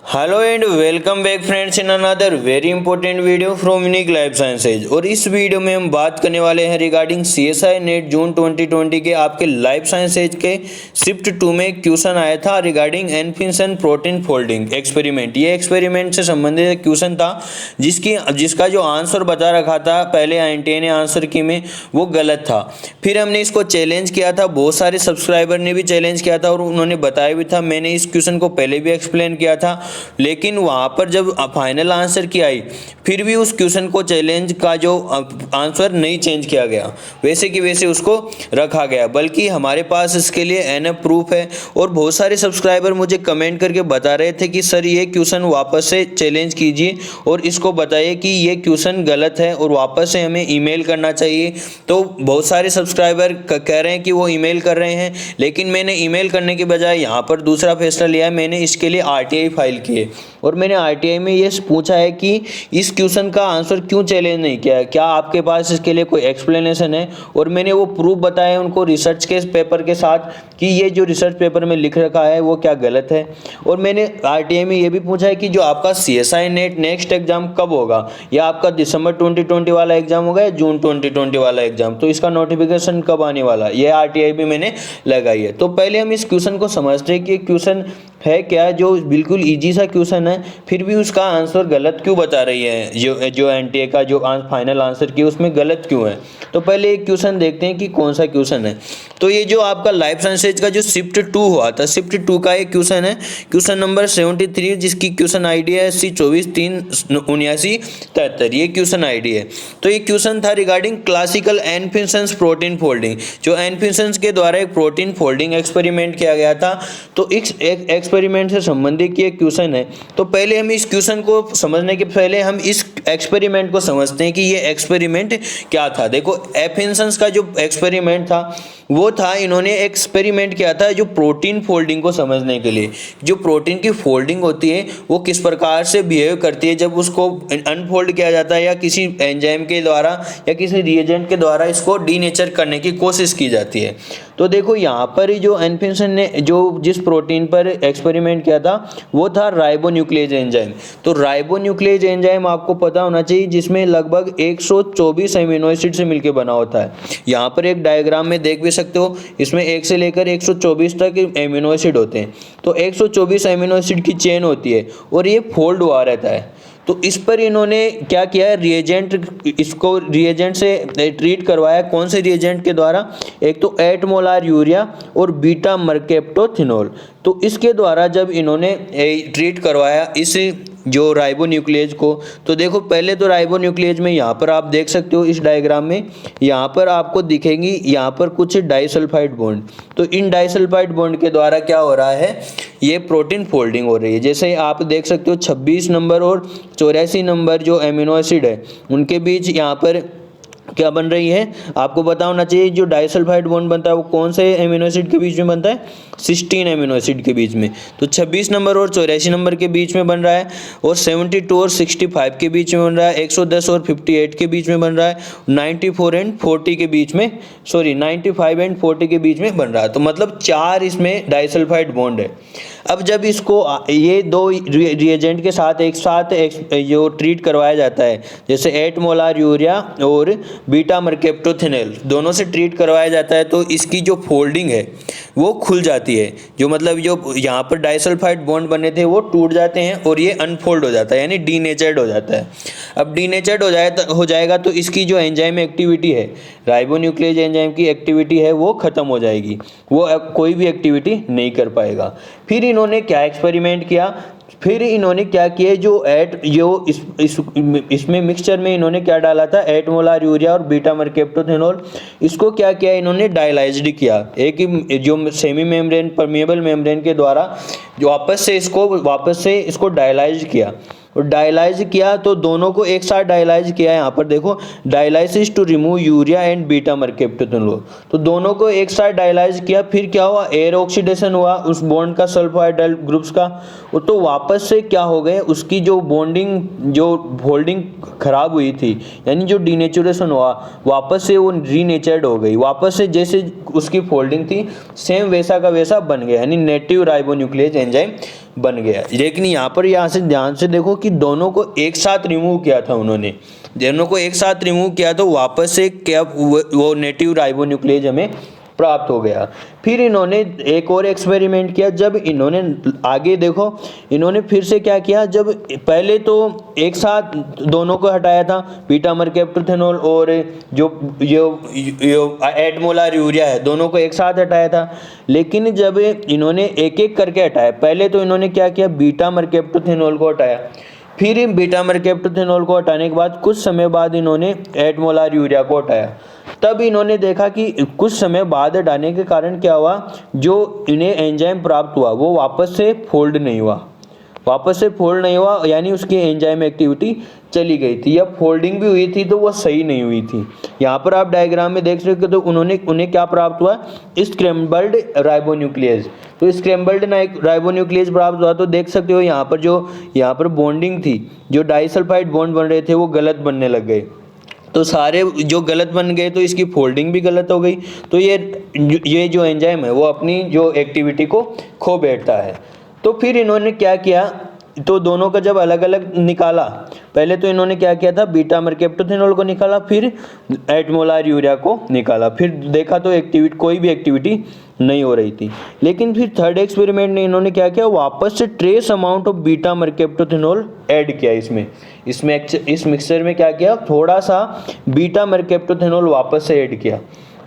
Hello and welcome back friends in another very important video from unique life sciences. और इस video में हम बात करने वाले हैं रिगार्डिंग सीएसआई नेट जून 2020 के आपके लाइफ साइंसेज के शिफ्ट 2 में क्वेश्चन आया था रिगार्डिंग एनफिंसन प्रोटीन फोल्डिंग एक्सपेरिमेंट। ये एक्सपेरिमेंट से संबंधित क्वेश्चन था जिसका जो आंसर बता रखा था पहले आईएनटीए ने आंसर की में वो गलत था। फिर हमने इसको चैलेंज किया था, बहुत सारे सब्सक्राइबर ने भी चैलेंज किया था और उन्होंने बताया भी था। मैंने इस क्वेश्चन को पहले भी एक्सप्लेन किया था, लेकिन वहाँ पर जब फाइनल आंसर की आई फिर भी उस क्वेश्चन को चैलेंज का जो आंसर नहीं चेंज किया गया, वैसे कि वैसे उसको रखा गया, बल्कि हमारे पास इसके लिए एनफ प्रूफ है। और बहुत सारे सब्सक्राइबर मुझे कमेंट करके बता रहे थे कि सर ये क्वेश्चन वापस से चैलेंज कीजिए और इसको बताइए कि ये क्वेश्चन गलत है और वापस से हमें ईमेल करना चाहिए। तो बहुत सारे सब्सक्राइबर कह रहे हैं कि वो ईमेल कर रहे हैं, लेकिन मैंने ईमेल करने के बजाय यहाँ पर दूसरा फैसला लिया है। मैंने इसके लिए आरटीआई फाइल की है और मैंने आरटीआई में ये पूछा है कि इस क्वेश्चन का आंसर क्यों चैलेंज नहीं किया है, क्या आपके पास इसके लिए कोई एक्सप्लेनेशन है। और मैंने वो प्रूफ बताया उनको रिसर्च के पेपर के साथ कि ये जो रिसर्च पेपर में लिख रखा है वो क्या गलत है। और मैंने आरटीआई में ये भी पूछा है कि जो आपका सीएसआई नेट नेक्स्ट एग्जाम कब होगा, या आपका दिसंबर 2020 वाला एग्जाम होगा या जून 2020 वाला एग्जाम, तो इसका नोटिफिकेशन कब आने वाला, ये आरटीआई भी मैंने लगाई है। तो पहले हम इस क्वेश्चन को समझते हैं कि क्वेश्चन है क्या, जो बिल्कुल इजी सा क्वेश्चन है फिर भी उसका आंसर गलत क्यों बता रही है। जो एनटीए का जो फाइनल आंसर किया उसमें गलत क्यों है। तो पहले एक क्वेश्चन देखते हैं कि कौन सा क्वेश्चन है। तो ये जो आपका लाइफ साइंसेज का जो शिफ्ट 2 हुआ था, शिफ्ट 2 का एक क्वेश्चन है, क्वेश्चन नंबर 73, जिसकी क्वेश्चन आईडी है SC24-37973। ये क्वेश्चन आईडी है। तो ये क्वेश्चन था रिगार्डिंग क्लासिकल एनफिंसन प्रोटीन फोल्डिंग। जो एनफिंसन के द्वारा एक प्रोटीन फोल्डिंग एक्सपेरिमेंट किया गया था, तो इस एक्सपेरिमेंट से संबंधित ये क्वेश्चन है। तो पहले हम इस क्वेश्चन को समझने के पहले हम इस एक्सपेरिमेंट को समझते हैं कि ये एक्सपेरिमेंट क्या था। देखो, एफिंसन का जो एक्सपेरिमेंट था वो था, इन्होंने एक्सपेरिमेंट किया था जो प्रोटीन फोल्डिंग को समझने के लिए। जो प्रोटीन की फोल्डिंग होती है वो किस प्रकार से बिहेव करती है जब उसको अनफोल्ड किया जाता है या किसी एंजाइम के द्वारा या किसी रिएजेंट के द्वारा इसको डीनेचर करने की कोशिश की जाती है। तो देखो यहाँ पर ही जो एनफिंसन ने जो जिस प्रोटीन पर एक्सपेरिमेंट किया था वो था राइबोन्यूक्लियेज एंजाइम। तो राइबोन्यूक्लियेज एंजाइम आपको पता होना चाहिए जिसमें लगभग 124 एमिनो एसिड से मिलकर बना होता है। यहाँ पर एक डायग्राम में देख भी सकते हो, इसमें 1 से लेकर 124 तक एमिनो एसिड होते हैं। तो 124 एमिनो एसिड की चेन होती है और ये फोल्ड हुआ रहता है। तो इस पर इन्होंने क्या किया है, इसको रिएजेंट से ट्रीट करवाया। कौन से रिएजेंट के द्वारा, एक तो 8 मोलार यूरिया और बीटा मर्केप्टोथिनोल। तो इसके द्वारा जब इन्होंने ट्रीट करवाया इस जो राइबोन्यूक्लियेज को, तो देखो पहले तो राइबोन्यूक्लियेज में यहाँ पर आप देख सकते हो इस डायग्राम में, यहाँ पर आपको दिखेंगी यहाँ पर कुछ डाइसल्फाइड बॉन्ड। तो इन डाइसल्फाइड बॉन्ड के द्वारा क्या हो रहा है, ये प्रोटीन फोल्डिंग हो रही है। जैसे आप देख सकते हो 26 नंबर और 84 नंबर जो एमिनो एसिड है उनके बीच यहाँ पर क्या बन रही है, आपको पता होना चाहिए। जो डाइसल्फाइड बॉन्ड बनता है वो कौन से एमिनो एसिड के बीच में बनता है, 16 एमिनो एसिड के बीच में। तो 26 नंबर और 84 नंबर के बीच में बन रहा है, और 72 और 65 के बीच में बन रहा है, 110 और 58 के बीच में बन रहा है, 94 एंड 40 के बीच में, 95 एंड 40 के बीच में बन रहा है। तो मतलब 4 इसमें डाइसल्फाइड बॉन्ड है। अब जब इसको ये दो रिएजेंट के साथ एक साथ जो ट्रीट करवाया जाता है, जैसे 8 मोलार यूरिया और बीटा मर्केप्टोथिनोल दोनों से ट्रीट करवाया जाता है, तो इसकी जो फोल्डिंग है वो खुल जाती है। जो मतलब जो यहाँ पर डाइसल्फाइड बॉन्ड बने थे वो टूट जाते हैं और ये अनफोल्ड हो जाता है, यानी डीनेचर्ड हो जाता है। अब डीनेचर्ड हो जाएगा तो इसकी जो एंजाइम एक्टिविटी है, राइबोन्यूक्लियेज एंजाइम की एक्टिविटी है वो खत्म हो जाएगी, वो कोई भी एक्टिविटी नहीं कर पाएगा। फिर इन्होंने क्या एक्सपेरिमेंट किया, फिर इन्होंने क्या किया, इसमें मिक्सचर में इन्होंने क्या डाला था, 8 मोलार यूरिया और बीटा मर्केप्टोथिनोल। इसको क्या किया, इन्होंने डायलाइज्ड किया, एक ही जो सेमी मेम्ब्रेन परमिएबल मेम्ब्रेन के द्वारा जो वापस से इसको डायलाइज किया। और डायलाइज किया तो दोनों को एक साथ डायलाइज किया है। यहाँ पर देखो, dialysis to remove urea and beta mercaptoethanol, तो दोनों को एक साथ डायलाइज किया। फिर क्या हुआ, एयर ऑक्सीडेशन हुआ उस बॉन्ड का, सल्फाइडाइल ग्रुप्स का। तो वापस से क्या हो गए, उसकी जो बॉन्डिंग जो फोल्डिंग खराब हुई थी, यानी जो डीनेचुरेशन हुआ, वापस से वो रीनेचर्ड हो गई। वापस से जैसे उसकी फोल्डिंग थी सेम वैसा का वैसा बन गया, यानी नेटिव राइबोन्यूक्लियेज एंजाइम बन गया। लेकिन यहाँ पर यहाँ से ध्यान से देखो कि दोनों को एक साथ रिमूव किया था उन्होंने, दोनों को एक साथ रिमूव किया तो वापस से क्या वो नेटिव राइबोन्यूक्लियेज हमें प्राप्त हो गया। फिर इन्होंने एक और एक्सपेरिमेंट किया। जब इन्होंने आगे देखो, इन्होंने फिर से क्या किया, जब पहले तो एक साथ दोनों को हटाया था, बीटा मर्केप्टोथेनॉल और जो 8 मोलार यूरिया है, दोनों को एक साथ हटाया था। लेकिन जब इन्होंने एक एक करके हटाया, पहले तो इन्होंने क्या किया, बीटा मर्केप्टोथेनॉल को हटाया, फिर बीटा मर्केप्टोथेनॉल को हटाने के बाद कुछ समय बाद इन्होंने 8 मोलार यूरिया को हटाया। तब इन्होंने देखा कि कुछ समय बाद हटाने के कारण क्या हुआ, जो इन्हें एंजाइम प्राप्त हुआ वो वापस से फोल्ड नहीं हुआ, यानी उसकी एंजाइम एक्टिविटी चली गई थी, या फोल्डिंग भी हुई थी तो वो सही नहीं हुई थी। यहाँ पर आप डायग्राम में देख सकते हो, तो उन्हें क्या प्राप्त हुआ, स्क्रैम्बल्ड राइबोन्यूक्लियेज। तो स्क्रैम्बल्ड राइबोन्यूक्लियेज प्राप्त हुआ। तो देख सकते हो यहाँ पर बॉन्डिंग थी, जो डाइसल्फाइड बॉन्ड बन रहे थे वो गलत बनने लग गए। तो सारे जो गलत बन गए तो इसकी फोल्डिंग भी गलत हो गई। तो ये जो एंजाइम है वो अपनी जो एक्टिविटी को खो बैठता है। तो फिर इन्होंने क्या किया, तो दोनों का जब अलग अलग निकाला, पहले तो इन्होंने क्या किया था, बीटा मर्केप्टोथेनॉल को निकाला, फिर 8 मोलार यूरिया को निकाला, फिर देखा तो कोई भी एक्टिविटी नहीं हो रही थी। लेकिन फिर थर्ड एक्सपेरिमेंट में इन्होंने क्या किया, वापस से trace amount of beta mercaptoethanol add किया इस मिक्सचर में क्या किया, थोड़ा सा बीटा मर्केप्टोथेनॉल वापस से ऐड किया।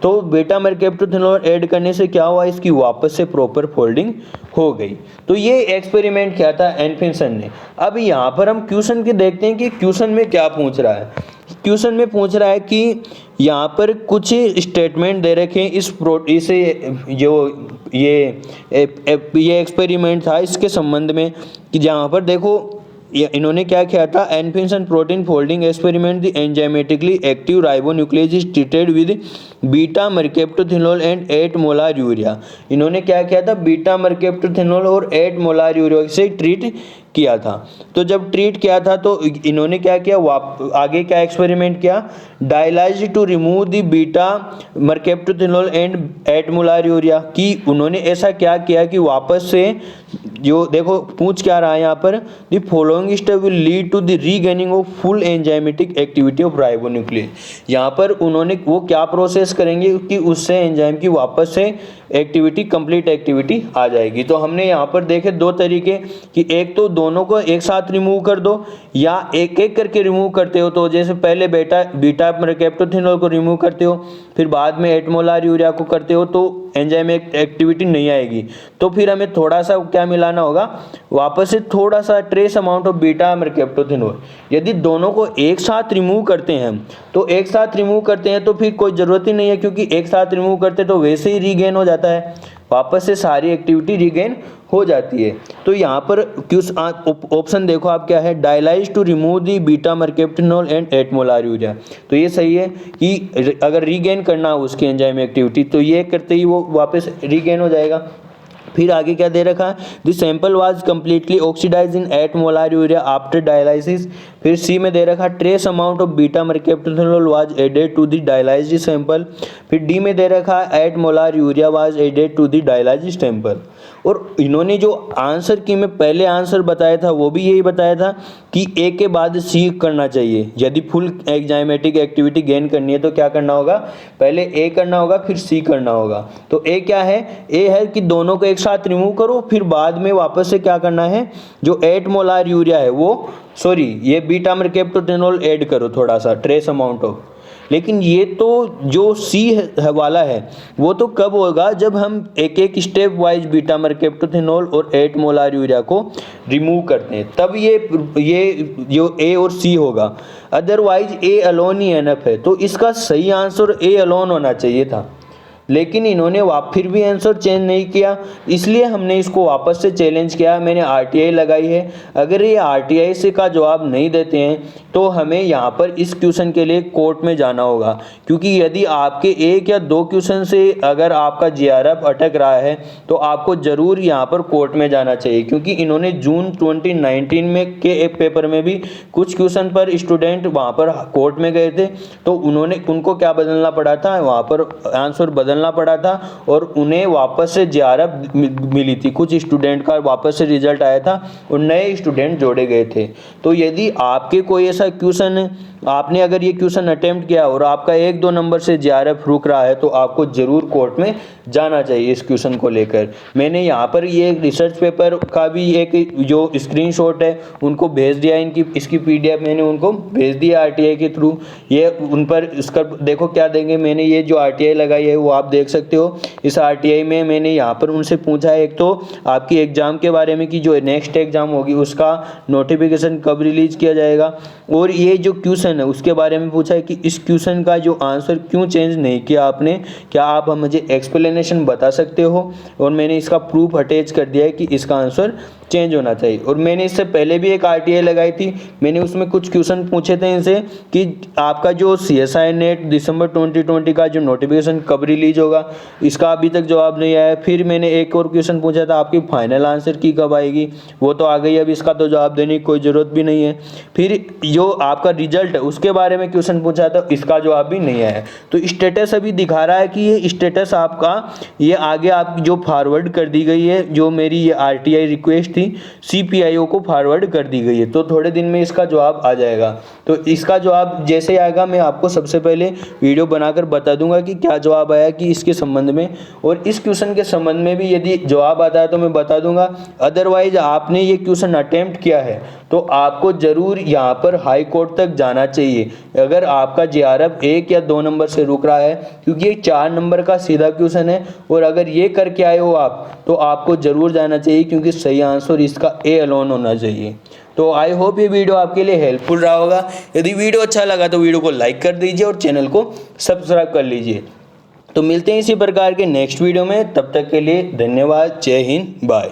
तो बीटा मर्केप्टोथेनॉल ऐड करने से क्या हुआ, इसकी वापस से प्रॉपर फोल्डिंग हो गई। तो ये एक्सपेरिमेंट किया था एनफिंसन ने। अब यहाँ पर हम क्वेश्चन के देखते हैं कि क्वेश्चन में क्या पूछ रहा है। क्वेश्चन में पूछ रहा है कि यहाँ पर कुछ स्टेटमेंट दे रखे हैं ये एक्सपेरिमेंट था इसके संबंध में, कि जहाँ पर देखो इन्होंने क्या किया था, Anfinsen protein folding experiment, the enzymatically active ribonuclease is treated with beta mercaptoethanol and 8 molar urea. इन्होंने क्या किया था, बीटा मर्केप्टोथेनॉल और 8 मोलार यूरिया से ट्रीट किया था। तो जब ट्रीट किया था तो इन्होंने क्या किया, आगे क्या एक्सपेरिमेंट किया, dialysed to remove the beta mercaptoethanol and 8 molar urea, कि उन्होंने ऐसा क्या किया कि वापस से जो देखो पूछ क्या रहा है यहाँ पर, the following step will lead to the regaining of full enzymatic activity of ribonuclease. यहाँ पर उन्होंने वो क्या प्रोसेस करेंगे कि उससे एंजाइम की वापस से कंप्लीट एक्टिविटी आ जाएगी। तो हमने यहाँ पर देखे दो तरीके, कि एक तो दोनों को एक साथ रिमूव कर दो, या एक एक करके रिमूव करते हो। तो जैसे पहले बीटा मर्केप्टोथेनॉल को रिमूव करते हो, फिर बाद में 8 मोलार यूरिया को करते हो, तो एंजाइम एक्टिविटी नहीं आएगी। तो फिर हमें थोड़ा सा क्या मिलाना होगा, वापस से थोड़ा सा ट्रेस अमाउंट ऑफ बीटा मर्केप्टोथेनॉल। यदि दोनों को एक साथ रिमूव करते हैं तो फिर कोई ज़रूरत ही नहीं है, क्योंकि एक साथ रिमूव करते तो वैसे ही रीगेन हो जाता है, वापस से सारी एक्टिविटी रीगेन हो जाती है। तो यहाँ पर ऑप्शन देखो आप क्या है, dialyse to remove the beta mercaptoethanol and 8 molar urea. तो ये सही है कि अगर रीगेन करना हो उसकी एंजाइम एक्टिविटी, तो ये करते ही वो वापस रीगेन हो जाएगा। फिर आगे क्या दे रखा है, the sample was completely oxidise in 8 molar urea after dialysis. फिर सी में दे रखा trace amount of beta mercaptoethanol was added to the dialysed sample. फिर डी में दे रखा 8 molar urea was added to the dialysed sample. और इन्होंने जो आंसर की मैं पहले आंसर बताया था वो भी यही बताया था कि ए के बाद सी करना चाहिए। यदि फुल एंजाइमेटिक एक्टिविटी गेन करनी है तो क्या करना होगा, पहले ए करना होगा फिर सी करना होगा। तो ए क्या है, ए है कि दोनों को एक साथ रिमूव करो, फिर बाद में वापस से क्या करना है, जो 8 मोलार यूरिया है ये बीटा मर्केप्टोथेनॉल ऐड करो थोड़ा सा ट्रेस अमाउंट ऑफ। लेकिन ये तो जो सी वाला है वो तो कब होगा, जब हम एक एक स्टेप वाइज बीटा मर्केप्टोथेनॉल और 8 मोलार यूरिया को रिमूव करते हैं, तब ये जो ए और सी होगा। Otherwise A alone he enough है। तो इसका सही आंसर ए अलोन होना चाहिए था, लेकिन इन्होंने फिर भी आंसर चेंज नहीं किया, इसलिए हमने इसको वापस से चैलेंज किया। मैंने आरटीआई लगाई है। अगर ये आरटीआई से का जवाब नहीं देते हैं तो हमें यहाँ पर इस क्वेश्चन के लिए कोर्ट में जाना होगा, क्योंकि यदि आपके एक या दो क्वेश्चन से अगर आपका जीआरएफ अटक रहा है तो आपको ज़रूर यहाँ पर कोर्ट में जाना चाहिए। क्योंकि इन्होंने जून 2019 में के एक पेपर में भी कुछ क्वेश्चन पर स्टूडेंट वहाँ पर कोर्ट में गए थे, तो उनको क्या बदलना पड़ा था, वहाँ पर आंसर बदल बदलना पड़ा था और उन्हें वापस से JRF मिली थी। कुछ स्टूडेंट का वापस से रिजल्ट आया था और नए स्टूडेंट जोड़े गए थे। तो यदि आपके कोई ऐसा क्वेश्चन, आपने अगर ये क्वेश्चन अटेम्प्ट किया और आपका 1-2 नंबर से JRF रुक रहा है तो आपको ज़रूर कोर्ट में जाना चाहिए इस क्वेश्चन को लेकर। मैंने यहाँ पर ये रिसर्च पेपर का भी एक जो स्क्रीनशॉट है उनको भेज दिया, इसकी PDF मैंने उनको भेज दिया RTI के थ्रू। ये उन पर इसका देखो क्या देंगे, मैंने ये जो RTI लगाई है वो आप देख सकते हो। इस RTI में मैंने यहाँ पर उनसे पूछा है एक तो आपकी एग्ज़ाम के बारे में कि जो नेक्स्ट एग्ज़ाम होगी उसका नोटिफिकेशन कब रिलीज़ किया जाएगा, और ये जो क्वेश्चन है उसके बारे में पूछा है कि इस क्वेश्चन का जो आंसर क्यों चेंज नहीं किया आपने, क्या आप मुझे एक्सप्लेनेशन बता सकते हो। और मैंने इसका प्रूफ अटैच कर दिया है कि इसका आंसर चेंज होना चाहिए। और मैंने इससे पहले भी एक RTI लगाई थी, मैंने उसमें कुछ क्वेश्चन पूछे थे इनसे कि आपका जो CSI नेट दिसंबर 2020 का जो नोटिफिकेशन कब रिलीज होगा, इसका अभी तक जवाब नहीं आया। फिर मैंने एक और क्वेश्चन पूछा था आपकी फाइनल आंसर की कब आएगी, वो तो आ गई, अब इसका तो जवाब देने की कोई ज़रूरत भी नहीं है। फिर जो आपका रिजल्ट है उसके बारे में क्वेश्चन पूछा था, इसका जवाब भी नहीं आया। तो स्टेटस अभी दिखा रहा है कि ये स्टेटस आपका ये आगे आप जो फॉरवर्ड कर दी गई है, जो मेरी ये RTI रिक्वेस्ट थी CPIO को फॉरवर्ड कर दी गई है। तो थोड़े दिन में इसका जवाब आ जाएगा। तो इसका जवाब जैसे आएगा मैं आपको सबसे पहले वीडियो बनाकर बता दूंगा कि क्या जवाब आया कि इसके संबंध में, और इस क्वेश्चन के संबंध में भी यदि जवाब आता है तो मैं बता दूंगा। अदरवाइज आपने ये क्वेश्चन अटेम्प्ट किया है तो आपको ज़रूर यहाँ पर हाई कोर्ट तक जाना चाहिए अगर आपका JRF 1 या 2 नंबर से रुक रहा है, क्योंकि ये 4 नंबर का सीधा क्वेश्चन है। और अगर ये करके आए हो आप तो आपको ज़रूर जाना चाहिए, क्योंकि सही आंसर इसका A अलोन होना चाहिए। तो आई होप ये वीडियो आपके लिए हेल्पफुल रहा होगा। यदि वीडियो अच्छा लगा तो वीडियो को लाइक कर दीजिए और चैनल को सब्सक्राइब कर लीजिए। तो मिलते हैं इसी प्रकार के नेक्स्ट वीडियो में, तब तक के लिए धन्यवाद। जय हिंद, बाय।